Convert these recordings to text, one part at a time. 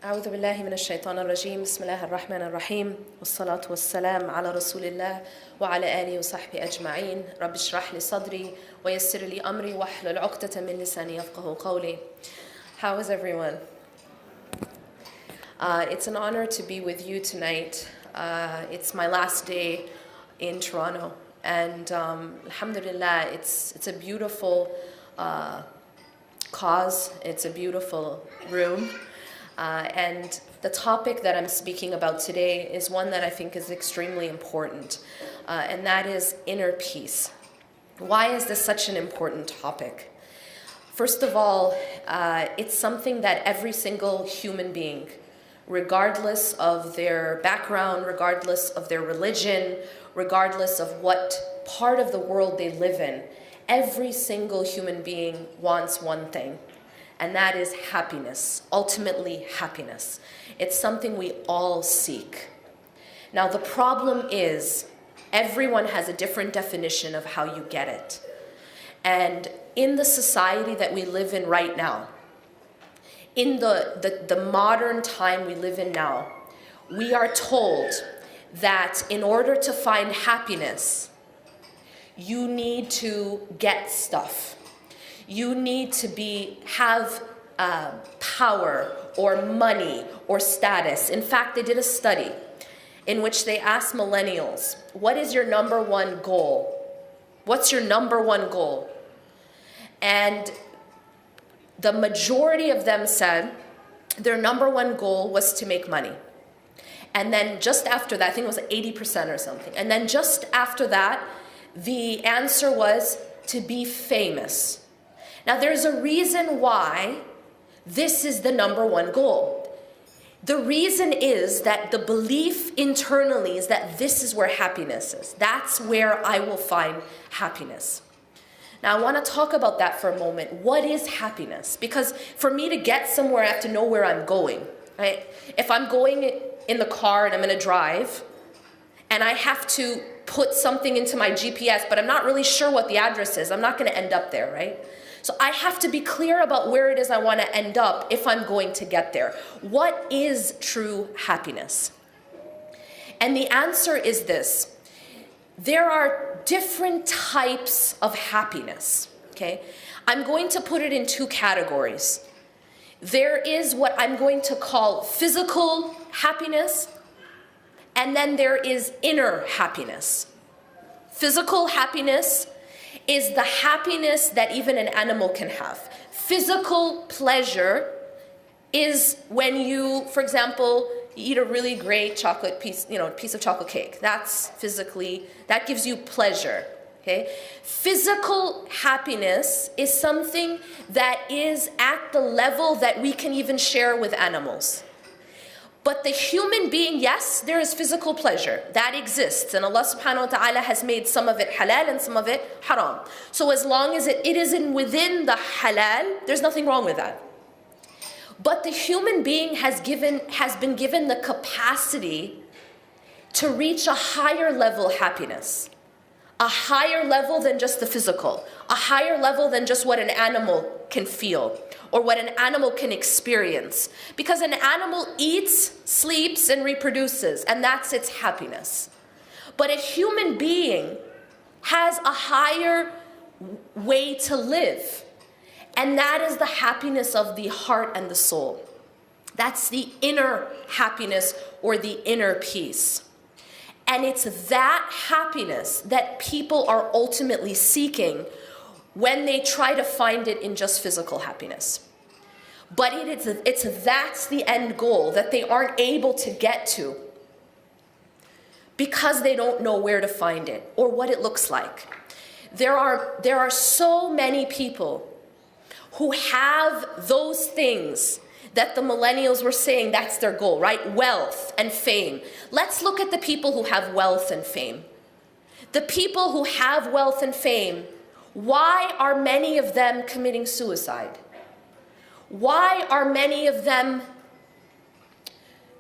أعوذ بالله من الشيطان الرجيم بسم الله الرحمن الرحيم والصلاة والسلام على رسول الله وعلى آله وصحبه أجمعين رب اشرح لي صدري ويسر لي أمري واحلل عقدة من لساني يفقهوا قولي. How is everyone? It's an honor to be with you tonight. It's my last day in Toronto, and alhamdulillah, it's a beautiful cause. It's a beautiful room. And the topic that I'm speaking about today is one that I think is extremely important, and that is inner peace. Why is this such an important topic? First of all, it's something that every single human being, regardless of their background, regardless of their religion, regardless of what part of the world they live in, every single human being wants one thing. And that is happiness, ultimately happiness. It's something we all seek. Now the problem is, everyone has a different definition of how you get it. And in the society that we live in right now, in the modern time we live in now, we are told that in order to find happiness, you need to get stuff. You need to have power or money or status. In fact, they did a study in which they asked millennials, what is your number one goal? What's your number one goal? And the majority of them said their number one goal was to make money. And then just after that, I think it was 80% or something. And then just after that, the answer was to be famous. Now, there's a reason why this is the number one goal. The reason is that the belief internally is that this is where happiness is. That's where I will find happiness. Now, I want to talk about that for a moment. What is happiness? Because for me to get somewhere, I have to know where I'm going, right? If I'm going in the car and I'm going to drive, and I have to put something into my GPS, but I'm not really sure what the address is, I'm not going to end up there, right? So I have to be clear about where it is I want to end up if I'm going to get there. What is true happiness? And the answer is this. There are different types of happiness, okay? I'm going to put it in two categories. There is what I'm going to call physical happiness, and then there is inner happiness. Physical happiness is the happiness that even an animal can have. Physical pleasure is when you, for example, eat a really great chocolate piece, piece of chocolate cake. That's physically, that gives you pleasure, okay? Physical happiness is something that is at the level that we can even share with animals. But the human being, yes, there is physical pleasure. That exists. And Allah subhanahu wa ta'ala has made some of it halal and some of it haram. So as long as it is within the halal, there's nothing wrong with that. But the human being has been given the capacity to reach a higher level happiness. A higher level than just the physical. A higher level than just what an animal can feel or what an animal can experience. Because an animal eats, sleeps, and reproduces, and that's its happiness. But a human being has a higher way to live, and that is the happiness of the heart and the soul. That's the inner happiness or the inner peace. And it's that happiness that people are ultimately seeking when they try to find it in just physical happiness. But that's the end goal that they aren't able to get to because they don't know where to find it or what it looks like. There are so many people who have those things that the millennials were saying that's their goal, right? Wealth and fame. Let's look at the people who have wealth and fame. The people who have wealth and fame, why are many of them committing suicide? Why are many of them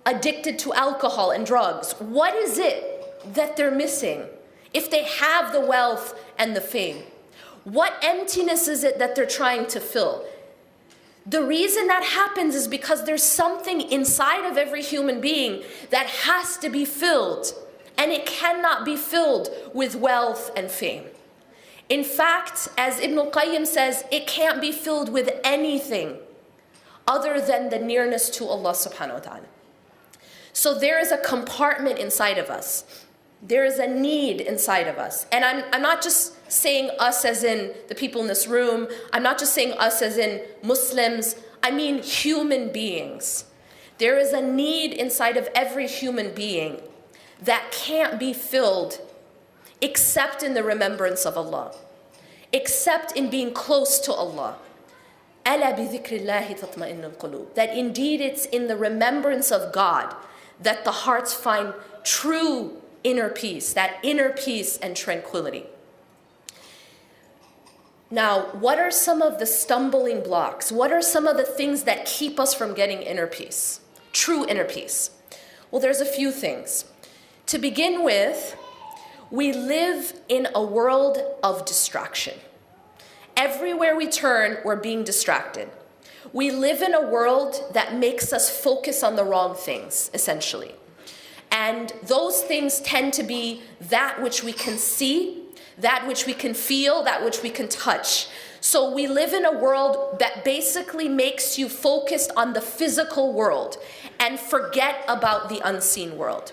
addicted to alcohol and drugs? What is it that they're missing if they have the wealth and the fame? What emptiness is it that they're trying to fill? The reason that happens is because there's something inside of every human being that has to be filled, and it cannot be filled with wealth and fame. In fact, as Ibn al-Qayyim says, it can't be filled with anything other than the nearness to Allah subhanahu wa ta'ala. So there is a compartment inside of us. There is a need inside of us. And I'm not just saying us as in the people in this room. I'm not just saying us as in Muslims. I mean human beings. There is a need inside of every human being that can't be filled except in the remembrance of Allah, except in being close to Allah. أَلَا بِذِكْرِ اللَّهِ تَطْمَئِنُّ الْقُلُوبِ. That indeed it's in the remembrance of God that the hearts find true inner peace, that inner peace and tranquility. Now, what are some of the stumbling blocks? What are some of the things that keep us from getting inner peace, true inner peace? Well, there's a few things. To begin with, we live in a world of distraction. Everywhere we turn, we're being distracted. We live in a world that makes us focus on the wrong things, essentially. And those things tend to be that which we can see, that which we can feel, that which we can touch. So we live in a world that basically makes you focused on the physical world and forget about the unseen world.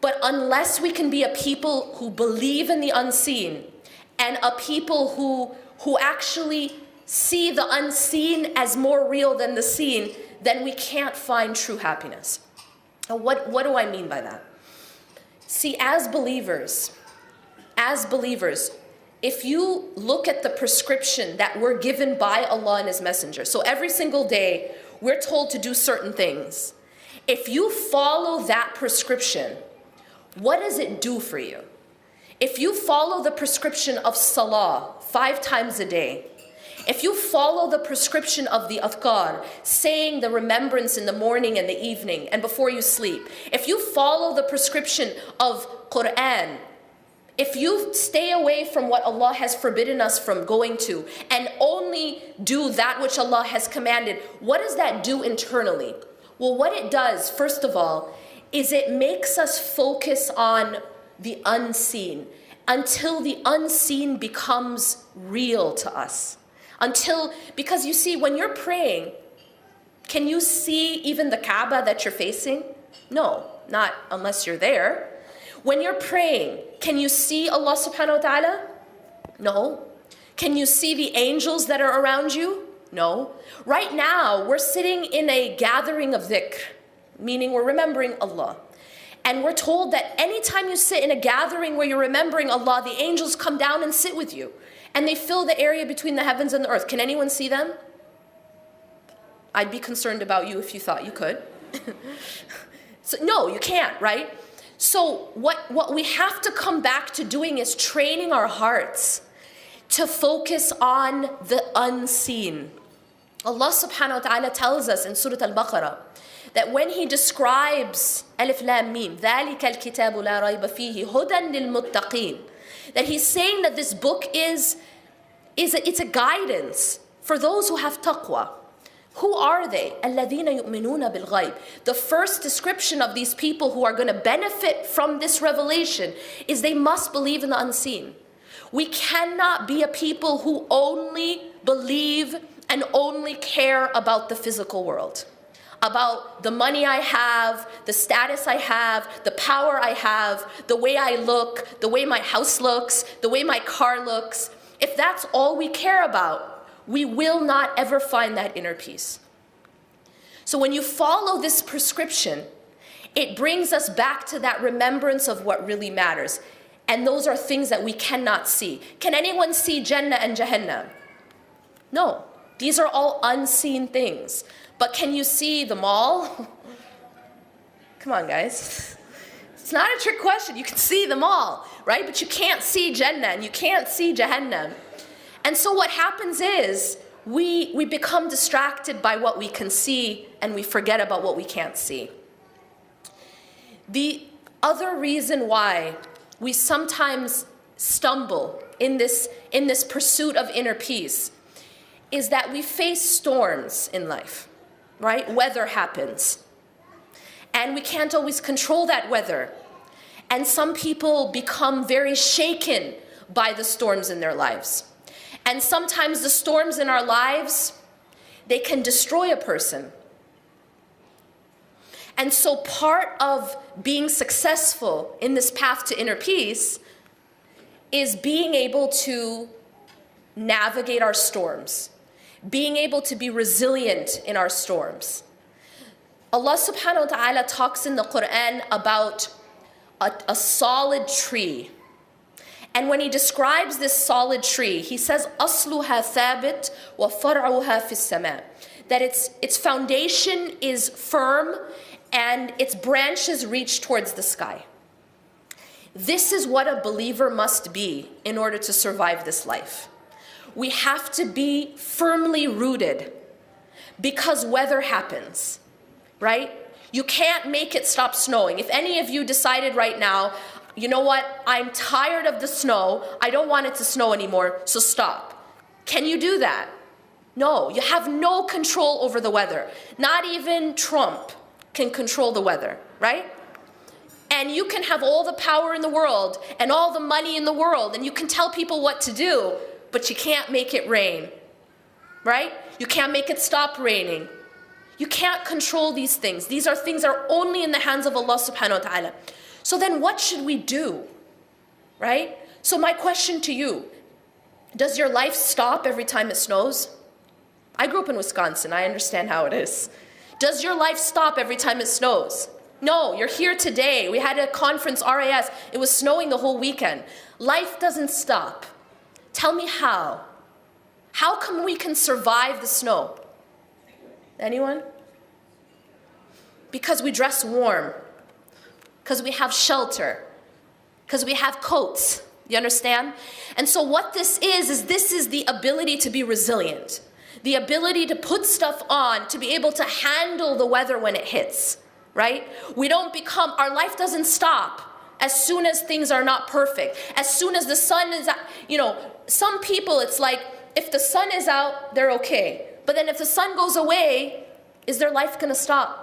But unless we can be a people who believe in the unseen and a people who actually see the unseen as more real than the seen, then we can't find true happiness. Now, what do I mean by that? See, as believers, if you look at the prescription that we're given by Allah and His Messenger, so every single day we're told to do certain things. If you follow that prescription, what does it do for you? If you follow the prescription of salah 5 times a day, if you follow the prescription of the adhkar, saying the remembrance in the morning and the evening and before you sleep, if you follow the prescription of Quran, if you stay away from what Allah has forbidden us from going to and only do that which Allah has commanded, what does that do internally? Well, what it does, first of all, is it makes us focus on the unseen until the unseen becomes real to us. Because you see, when you're praying, can you see even the Kaaba that you're facing? No, not unless you're there. When you're praying, can you see Allah subhanahu wa ta'ala? No. Can you see the angels that are around you? No. Right now, we're sitting in a gathering of dhikr, meaning we're remembering Allah. And we're told that anytime you sit in a gathering where you're remembering Allah, the angels come down and sit with you. And they fill the area between the heavens and the earth. Can anyone see them? I'd be concerned about you if you thought you could. So, no, you can't, right? So what we have to come back to doing is training our hearts to focus on the unseen. Allah subhanahu wa ta'ala tells us in Surah Al-Baqarah that when He describes Alif Lam Mim, ذَلِكَ الْكِتَابُ لَا رَيْبَ فِيهِ هُدًى لِلْمُتَّقِينَ, that He's saying that this book it's a guidance for those who have taqwa. Who are they? الَّذِينَ يُؤْمِنُونَ بِالْغَيْبِ. The first description of these people who are going to benefit from this revelation is they must believe in the unseen. We cannot be a people who only believe and only care about the physical world, about the money I have, the status I have, the power I have, the way I look, the way my house looks, the way my car looks. If that's all we care about, we will not ever find that inner peace. So when you follow this prescription, it brings us back to that remembrance of what really matters. And those are things that we cannot see. Can anyone see Jannah and Jahannam? No. These are all unseen things. But can you see the mall? Come on, guys. It's not a trick question. You can see them all, right? But you can't see Jannah and you can't see Jahannam. And so what happens is we become distracted by what we can see and we forget about what we can't see. The other reason why we sometimes stumble in this pursuit of inner peace is that we face storms in life, right? Weather happens. And we can't always control that weather. And some people become very shaken by the storms in their lives. And sometimes the storms in our lives, they can destroy a person. And so part of being successful in this path to inner peace is being able to navigate our storms, being able to be resilient in our storms. Allah subhanahu wa ta'ala talks in the Quran about a solid tree. And when he describes this solid tree, he says, أَصْلُهَا ثَابِتْ وَفَرْعُهَا فِي السَّمَاءِ, that its foundation is firm and its branches reach towards the sky. This is what a believer must be in order to survive this life. We have to be firmly rooted because weather happens, right? You can't make it stop snowing. If any of you decided right now, you know what, I'm tired of the snow, I don't want it to snow anymore, so stop. Can you do that? No, you have no control over the weather. Not even Trump can control the weather, right? And you can have all the power in the world and all the money in the world and you can tell people what to do, but you can't make it rain, right? You can't make it stop raining. You can't control these things. These are things that are only in the hands of Allah subhanahu wa ta'ala. So then what should we do, right? So my question to you, does your life stop every time it snows? I grew up in Wisconsin, I understand how it is. Does your life stop every time it snows? No, you're here today. We had a conference, RAS, it was snowing the whole weekend. Life doesn't stop. Tell me how. How come we can survive the snow? Anyone? Because we dress warm. Because we have shelter. Because we have coats. You understand? And so what this is this is the ability to be resilient. The ability to put stuff on, to be able to handle the weather when it hits, right? We don't become, our life doesn't stop as soon as things are not perfect. As soon as the sun is out, you know, some people it's like, if the sun is out, they're okay. But then if the sun goes away, is their life gonna stop?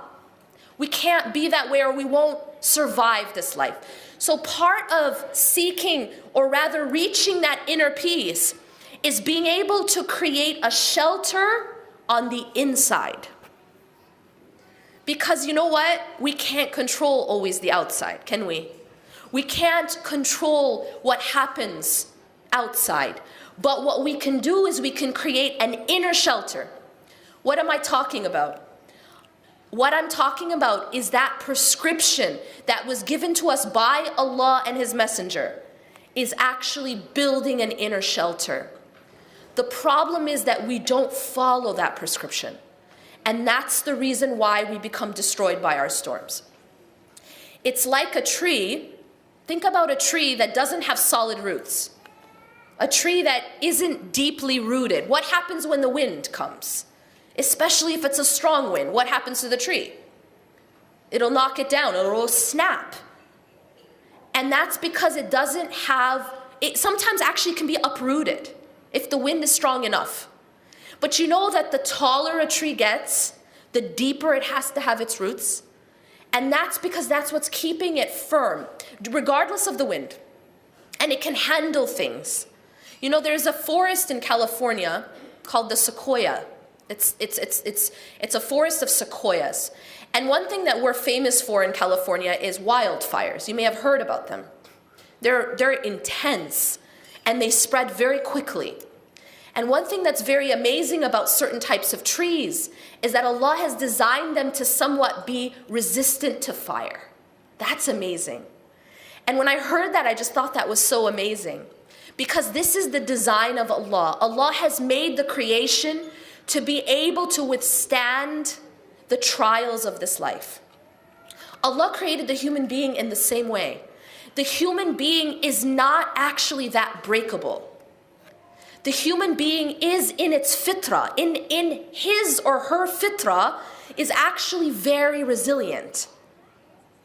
We can't be that way or we won't survive this life. So part of seeking, or rather reaching that inner peace, is being able to create a shelter on the inside. Because you know what? We can't control always the outside, can we? We can't control what happens outside. But what we can do is we can create an inner shelter. What am I talking about? What I'm talking about is that prescription that was given to us by Allah and His Messenger is actually building an inner shelter. The problem is that we don't follow that prescription. And that's the reason why we become destroyed by our storms. It's like a tree. Think about a tree that doesn't have solid roots. A tree that isn't deeply rooted. What happens when the wind comes? Especially if it's a strong wind, what happens to the tree? It'll knock it down, it'll snap. And that's because it doesn't have, it sometimes actually can be uprooted if the wind is strong enough. But you know that the taller a tree gets, the deeper it has to have its roots. And that's because that's what's keeping it firm, regardless of the wind. And it can handle things. You know, there's a forest in California called the sequoia. It's a forest of sequoias. And one thing that we're famous for in California is wildfires. You may have heard about them. They're intense and they spread very quickly. And one thing that's very amazing about certain types of trees is that Allah has designed them to somewhat be resistant to fire. That's amazing. And when I heard that, I just thought that was so amazing. Because this is the design of Allah. Allah has made the creation to be able to withstand the trials of this life. Allah created the human being in the same way. The human being is not actually that breakable. The human being is in its fitrah, in his or her fitrah, is actually very resilient.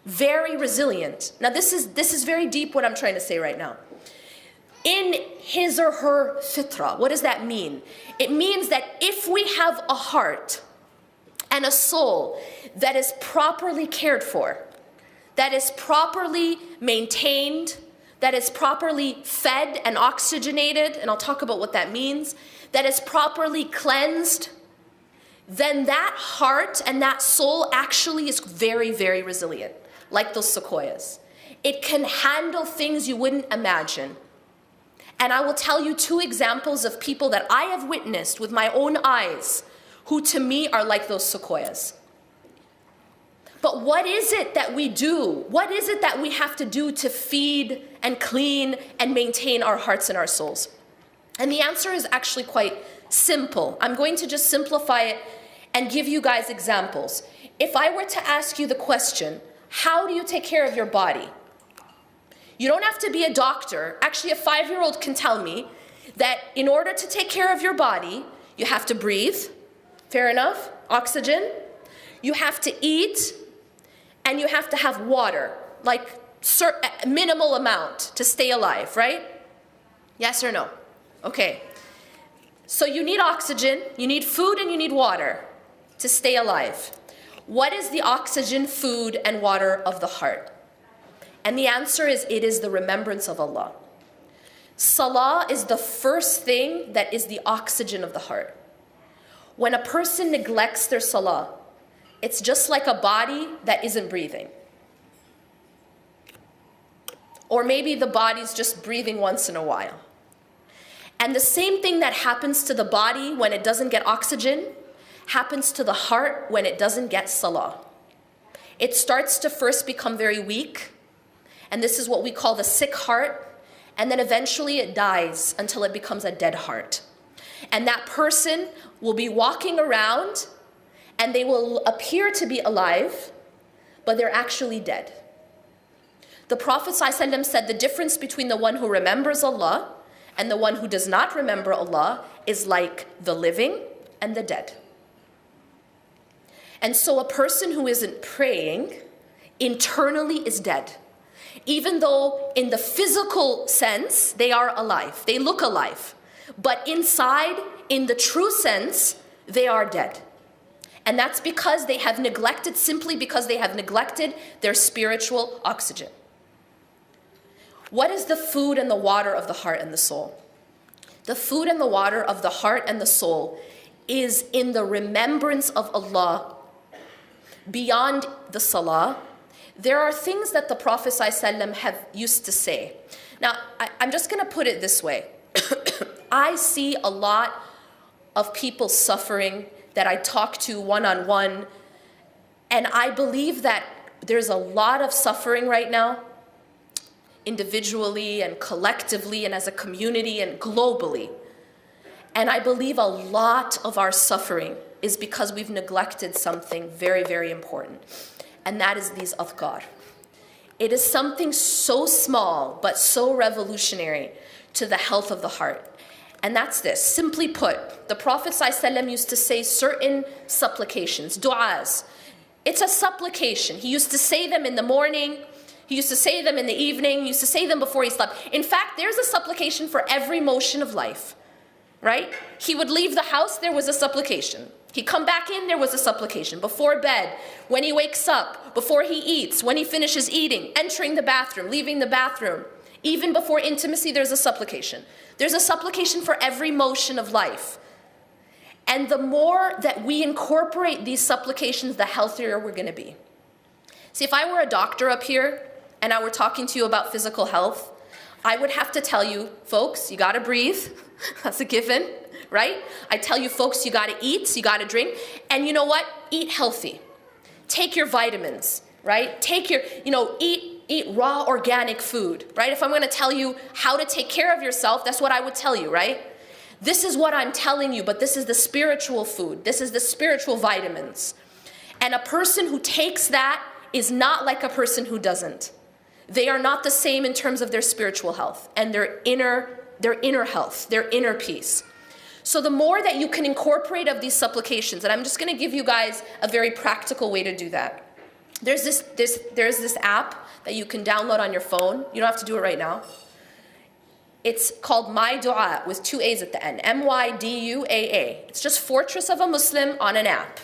Very resilient. Now this is very deep what I'm trying to say right now. in his or her fitra. What does that mean? It means that if we have a heart and a soul that is properly cared for, that is properly maintained, that is properly fed and oxygenated, and I'll talk about what that means, that is properly cleansed, then that heart and that soul actually is very, very resilient, like those sequoias. It can handle things you wouldn't imagine. And I will tell you 2 examples of people that I have witnessed with my own eyes, who to me are like those sequoias. But what is it that we do? What is it that we have to do to feed and clean and maintain our hearts and our souls? And the answer is actually quite simple. I'm going to just simplify it and give you guys examples. If I were to ask you the question, how do you take care of your body? You don't have to be a doctor. Actually, a 5-year-old can tell me that in order to take care of your body, you have to breathe, fair enough, oxygen, you have to eat, and you have to have water, like a minimal amount to stay alive, right? Yes or no? Okay. So you need oxygen, you need food, and you need water to stay alive. What is the oxygen, food, and water of the heart? And the answer is, it is the remembrance of Allah. Salah is the first thing that is the oxygen of the heart. When a person neglects their salah, it's just like a body that isn't breathing. Or maybe the body's just breathing once in a while. And the same thing that happens to the body when it doesn't get oxygen happens to the heart when it doesn't get salah. It starts to first become very weak, and this is what we call the sick heart, and then eventually it dies until it becomes a dead heart. And that person will be walking around and they will appear to be alive, but they're actually dead. The Prophet ﷺ said the difference between the one who remembers Allah and the one who does not remember Allah is like the living and the dead. And so a person who isn't praying internally is dead. Even though in the physical sense, they are alive, they look alive. But inside, in the true sense, they are dead. And that's because they have neglected, simply because they have neglected their spiritual oxygen. What is the food and the water of the heart and the soul? The food and the water of the heart and the soul is in the remembrance of Allah. Beyond the salah, there are things that the Prophet ﷺ have used to say. Now, I'm just going to put it this way. I see a lot of people suffering that I talk to one-on-one, and I believe that there's a lot of suffering right now, individually and collectively and as a community and globally. And I believe a lot of our suffering is because we've neglected something very, very important. And that is these adhkar. It is something so small but so revolutionary to the health of the heart. And that's this. Simply put, the Prophet ﷺ used to say certain supplications, du'as. It's a supplication. He used to say them in the morning. He used to say them in the evening. He used to say them before he slept. In fact, there's a supplication for every motion of life, right? He would leave the house, there was a supplication. He'd come back in, there was a supplication. Before bed, when he wakes up, before he eats, when he finishes eating, entering the bathroom, leaving the bathroom. Even before intimacy, there's a supplication. There's a supplication for every motion of life. And the more that we incorporate these supplications, the healthier we're going to be. See, if I were a doctor up here and I were talking to you about physical health, I would have to tell you, folks, you got to breathe. That's a given, right? I tell you, folks, you got to eat, you got to drink. And you know what? Eat healthy. Take your vitamins, right? Take your, eat raw organic food, right? If I'm going to tell you how to take care of yourself, that's what I would tell you, right? This is what I'm telling you, but this is the spiritual food. This is the spiritual vitamins. And a person who takes that is not like a person who doesn't. They are not the same in terms of their spiritual health and their inner health, their inner peace. So the more that you can incorporate of these supplications, and I'm just going to give you guys a very practical way to do that. There's this app that you can download on your phone. You don't have to do it right now. It's called My Dua with 2 A's at the end. MYDUAA. It's just Fortress of a Muslim on an app.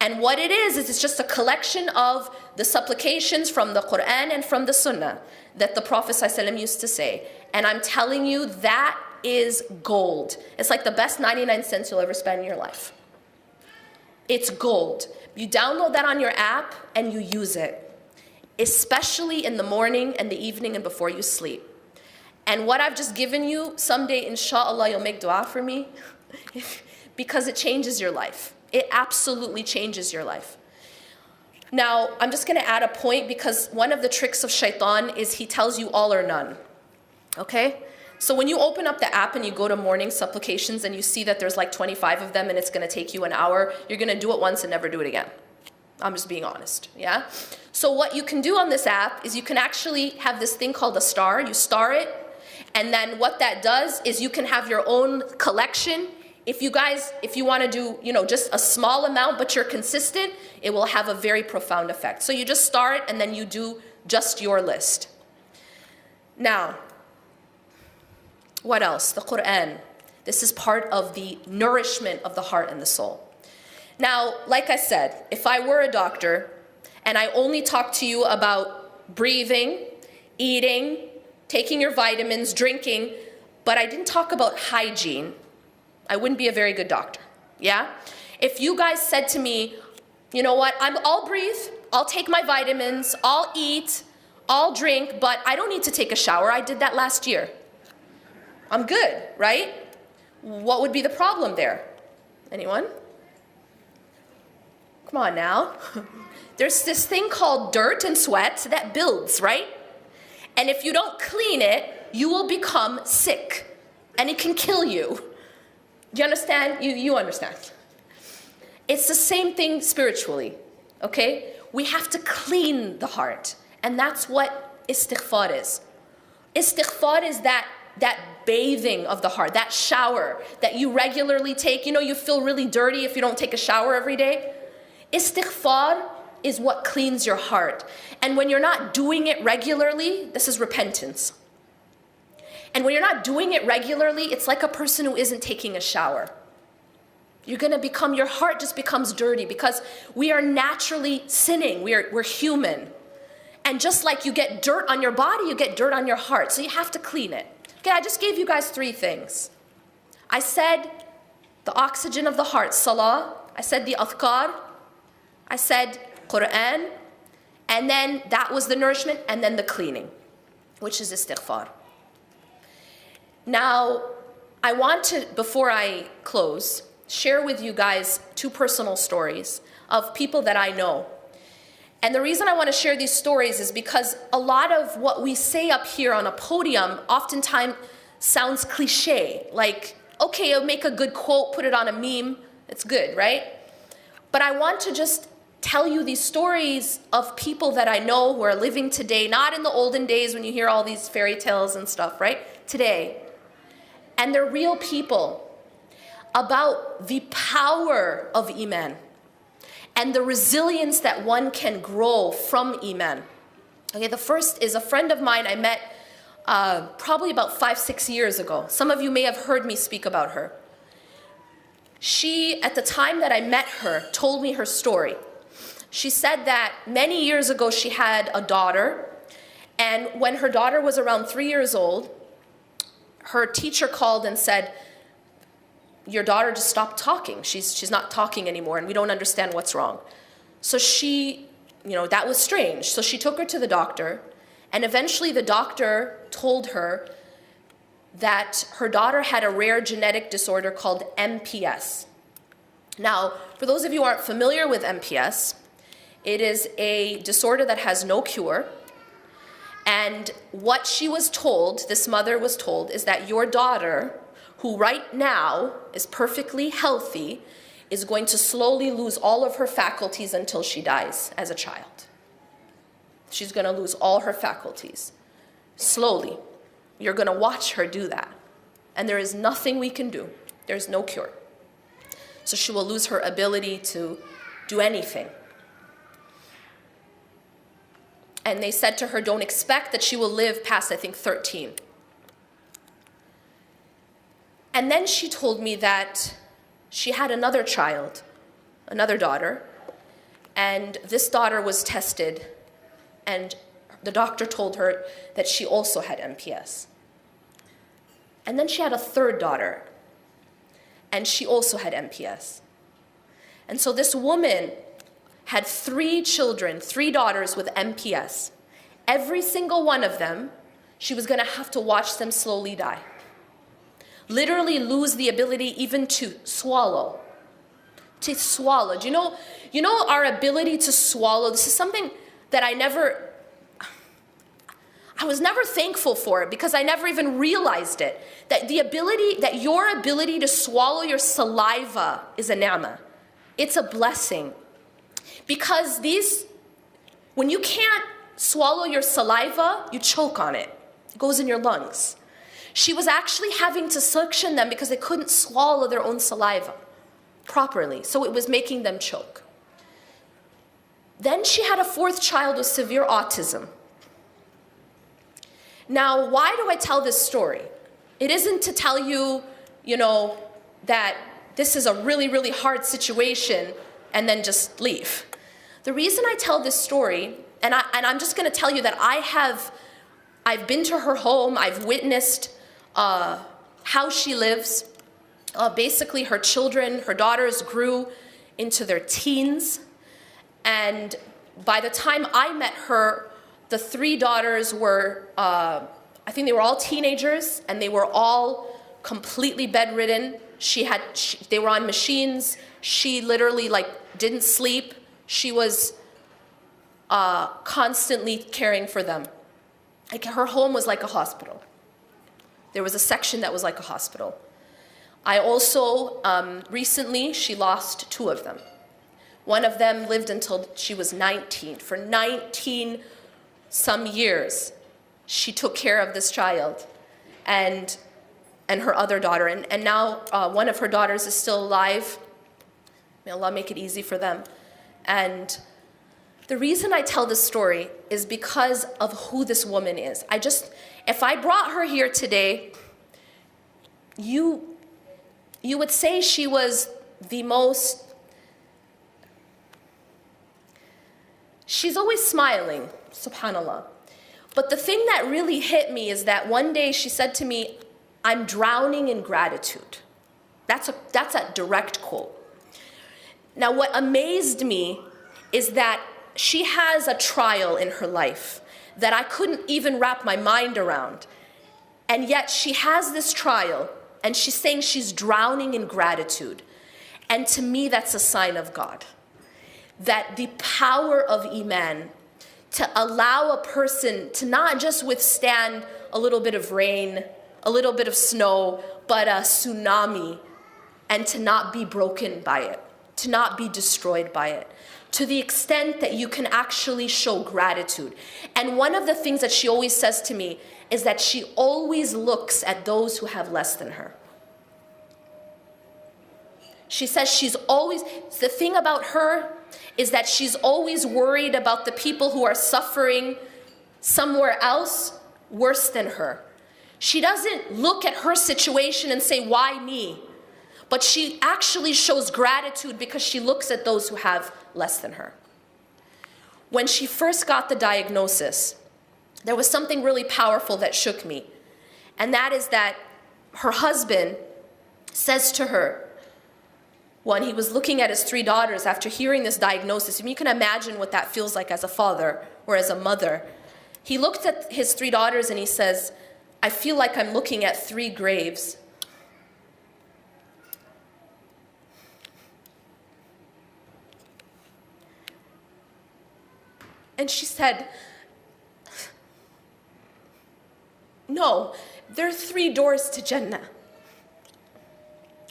And what it is it's just a collection of the supplications from the Quran and from the Sunnah that the Prophet ﷺ used to say. And I'm telling you, that is gold. It's like the best 99 cents you'll ever spend in your life. It's gold. You download that on your app and you use it, especially in the morning and the evening and before you sleep. And what I've just given you, someday, inshallah, you'll make dua for me because it changes your life. It absolutely changes your life. Now, I'm just going to add a point because one of the tricks of shaitan is he tells you all or none. Okay? So when you open up the app and you go to morning supplications and you see that there's like 25 of them and it's going to take you an hour, you're going to do it once and never do it again. I'm just being honest, yeah? So what you can do on this app is you can actually have this thing called a star. You star it, and then what that does is you can have your own collection. If you want to do, just a small amount, but you're consistent, it will have a very profound effect. So you just star it, and then you do just your list. Now, what else? The Quran. This is part of the nourishment of the heart and the soul. Now, like I said, if I were a doctor, and I only talked to you about breathing, eating, taking your vitamins, drinking, but I didn't talk about hygiene, I wouldn't be a very good doctor, yeah? If you guys said to me, you know what, I'll breathe, I'll take my vitamins, I'll eat, I'll drink, but I don't need to take a shower, I did that last year. I'm good, right? What would be the problem there? Anyone? Come on now. There's this thing called dirt and sweat that builds, right? And if you don't clean it, you will become sick, and it can kill you. Do you understand? You understand. It's the same thing spiritually, okay? We have to clean the heart, and that's what istighfar is. Istighfar is that bathing of the heart, that shower that you regularly take. You feel really dirty if you don't take a shower every day. Istighfar is what cleans your heart. And when you're not doing it regularly, this is repentance. And when you're not doing it regularly, it's like a person who isn't taking a shower. Your heart just becomes dirty because we are naturally sinning. We're human. And just like you get dirt on your body, you get dirt on your heart. So you have to clean it. Okay, I just gave you guys 3 things. I said the oxygen of the heart, salah. I said the adhkar. I said Quran. And then that was the nourishment, and then the cleaning, which is istighfar. Now, I want to, before I close, share with you guys 2 personal stories of people that I know. And the reason I want to share these stories is because a lot of what we say up here on a podium oftentimes sounds cliche. Like, okay, I'll make a good quote, put it on a meme, it's good, right? But I want to just tell you these stories of people that I know who are living today, not in the olden days when you hear all these fairy tales and stuff, right? Today. And they're real people, about the power of Iman and the resilience that one can grow from Iman. Okay, the first is a friend of mine I met probably about 5-6 years ago. Some of you may have heard me speak about her. She, at the time that I met her, told me her story. She said that many years ago she had a daughter, and when her daughter was around 3 years old, her teacher called and said, your daughter just stopped talking. She's not talking anymore, and we don't understand what's wrong. So she, that was strange. So she took her to the doctor, and eventually the doctor told her that her daughter had a rare genetic disorder called MPS. Now, for those of you who aren't familiar with MPS, it is a disorder that has no cure. And what she was told, this mother was told, is that your daughter, who right now is perfectly healthy, is going to slowly lose all of her faculties until she dies as a child. She's going to lose all her faculties. Slowly. You're going to watch her do that. And there is nothing we can do. There's no cure. So she will lose her ability to do anything. And they said to her, don't expect that she will live past, I think, 13. And then she told me that she had another child, another daughter, and this daughter was tested, and the doctor told her that she also had MPS. And then she had a third daughter, and she also had MPS. And so this woman had 3 children, 3 daughters with MPS. Every single one of them, she was gonna have to watch them slowly die. Literally lose the ability even to swallow. To swallow. Do you know our ability to swallow? This is something that I was never thankful for it because I never even realized it. That your ability to swallow your saliva is a ni'mah. It's a blessing. Because when you can't swallow your saliva, you choke on it. It goes in your lungs. She was actually having to suction them because they couldn't swallow their own saliva properly. So it was making them choke. Then she had a 4th child with severe autism. Now, why do I tell this story? It isn't to tell you, that this is a really, really hard situation and then just leave. The reason I tell this story, and I'm just going to tell you that I've been to her home, I've witnessed how she lives. Basically, her children, her daughters grew into their teens, and by the time I met her, the 3 daughters were, I think they were all teenagers, and they were all completely bedridden. They were on machines. She literally didn't sleep. She was constantly caring for them. Her home was like a hospital. There was a section that was like a hospital. I also, recently, she lost 2 of them. One of them lived until she was 19. For 19 some years, she took care of this child and her other daughter. And now one of her daughters is still alive. May Allah make it easy for them. And the reason I tell this story is because of who this woman is. If I brought her here today, you would say she was the most, she's always smiling, subhanAllah. But the thing that really hit me is that one day she said to me, I'm drowning in gratitude. That's a direct quote. Now what amazed me is that she has a trial in her life that I couldn't even wrap my mind around. And yet she has this trial, and she's saying she's drowning in gratitude. And to me, that's a sign of God. That the power of Iman, to allow a person to not just withstand a little bit of rain, a little bit of snow, but a tsunami, and to not be broken by it, to not be destroyed by it, to the extent that you can actually show gratitude. And one of the things that she always says to me is that she always looks at those who have less than her. She says the thing about her is that she's always worried about the people who are suffering somewhere else worse than her. She doesn't look at her situation and say, why me? But she actually shows gratitude because she looks at those who have less than her. When she first got the diagnosis, there was something really powerful that shook me. And that is that her husband says to her, when he was looking at his 3 daughters after hearing this diagnosis, you can imagine what that feels like as a father or as a mother. He looked at his 3 daughters and he says, I feel like I'm looking at 3 graves. And she said, no, there are 3 doors to Jannah.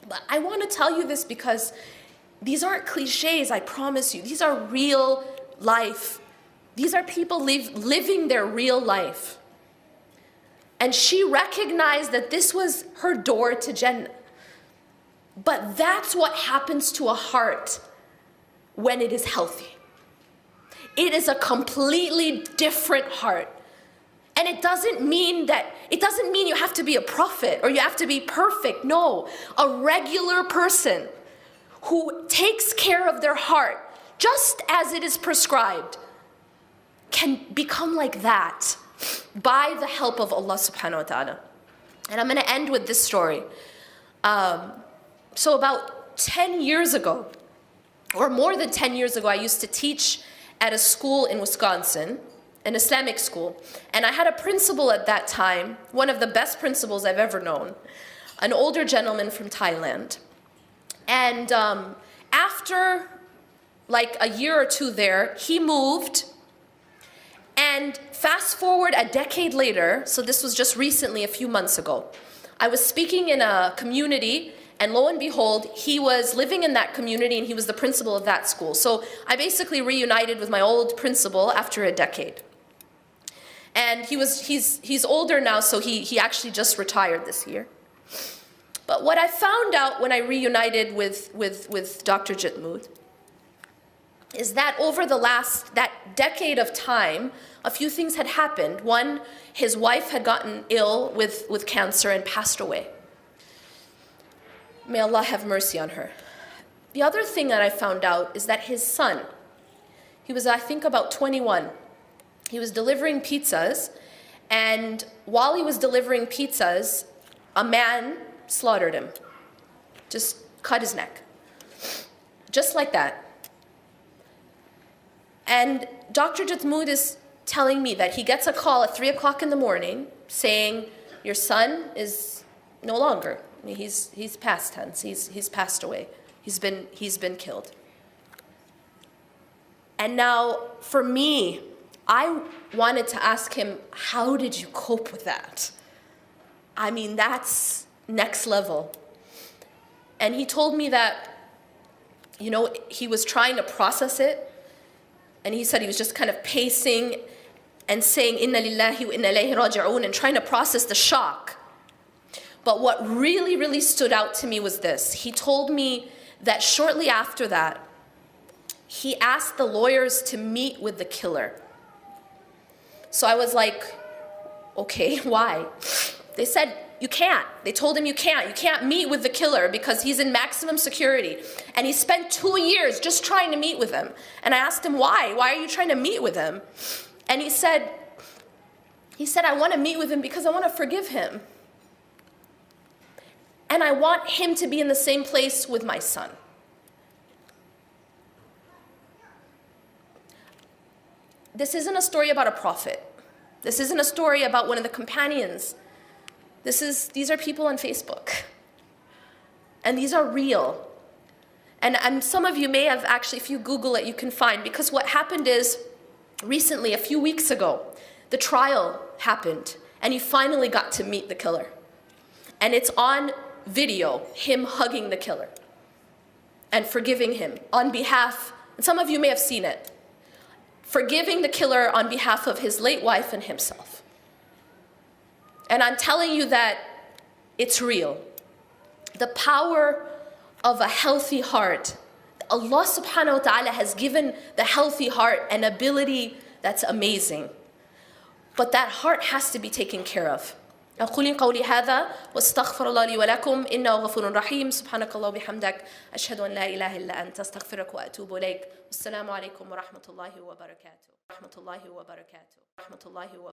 But I want to tell you this because these aren't cliches, I promise you. These are real life. These are people living their real life. And she recognized that this was her door to Jannah. But that's what happens to a heart when it is healthy. It is a completely different heart. And it doesn't mean you have to be a prophet or you have to be perfect. No, a regular person who takes care of their heart just as it is prescribed can become like that by the help of Allah subhanahu wa ta'ala. And I'm going to end with this story. So about 10 years ago, or more than 10 years ago, I used to teach at a school in Wisconsin, an Islamic school. And I had a principal at that time, one of the best principals I've ever known, an older gentleman from Thailand. And after like a year or two there, he moved. And fast forward a decade later, so this was just recently, a few months ago, I was speaking in a community, and lo and behold, he was living in that community and he was the principal of that school. So I basically reunited with my old principal after a decade. And he's older now, so he actually just retired this year. But what I found out when I reunited with Dr. Jitmood is that over that decade of time, a few things had happened. One, his wife had gotten ill with cancer and passed away. May Allah have mercy on her. The other thing that I found out is that his son, he was I think about 21, he was delivering pizzas, and while he was delivering pizzas, a man slaughtered him, just cut his neck, just like that. And Dr. Jitmood is telling me that he gets a call at 3 o'clock in the morning saying, your son is no longer. I mean, he's past tense. He's passed away. He's been killed. And now, for me, I wanted to ask him, how did you cope with that? I mean, that's next level. And he told me that, you know, he was trying to process it. And he said he was just kind of pacing and saying, Inna lillahi wa inna ilayhi raji'un, and trying to process the shock. But what really, really stood out to me was this. He told me that shortly after that, he asked the lawyers to meet with the killer. So I was like, okay, why? They said, you can't. They told him you can't. You can't meet with the killer because he's in maximum security. And he spent 2 years just trying to meet with him. And I asked him, why? Why are you trying to meet with him? And he said, I want to meet with him because I want to forgive him. And I want him to be in the same place with my son. This isn't a story about a prophet. This isn't a story about one of the companions. These are people on Facebook. And these are real. And some of you may have actually, if you Google it, you can find, because what happened is, recently, a few weeks ago, the trial happened, and he finally got to meet the killer. And it's on video, him hugging the killer and forgiving him on behalf, and some of you may have seen it, forgiving the killer on behalf of his late wife and himself. And I'm telling you that it's real. The power of a healthy heart. Allah subhanahu wa ta'ala has given the healthy heart an ability that's amazing. But that heart has to be taken care of. أقول قولي هذا واستغفر الله لي ولكم إنه غفور رحيم سبحانك الله وبحمدك أشهد أن لا إله إلا أنت أستغفرك وأتوب إليك والسلام عليكم ورحمة الله وبركاته.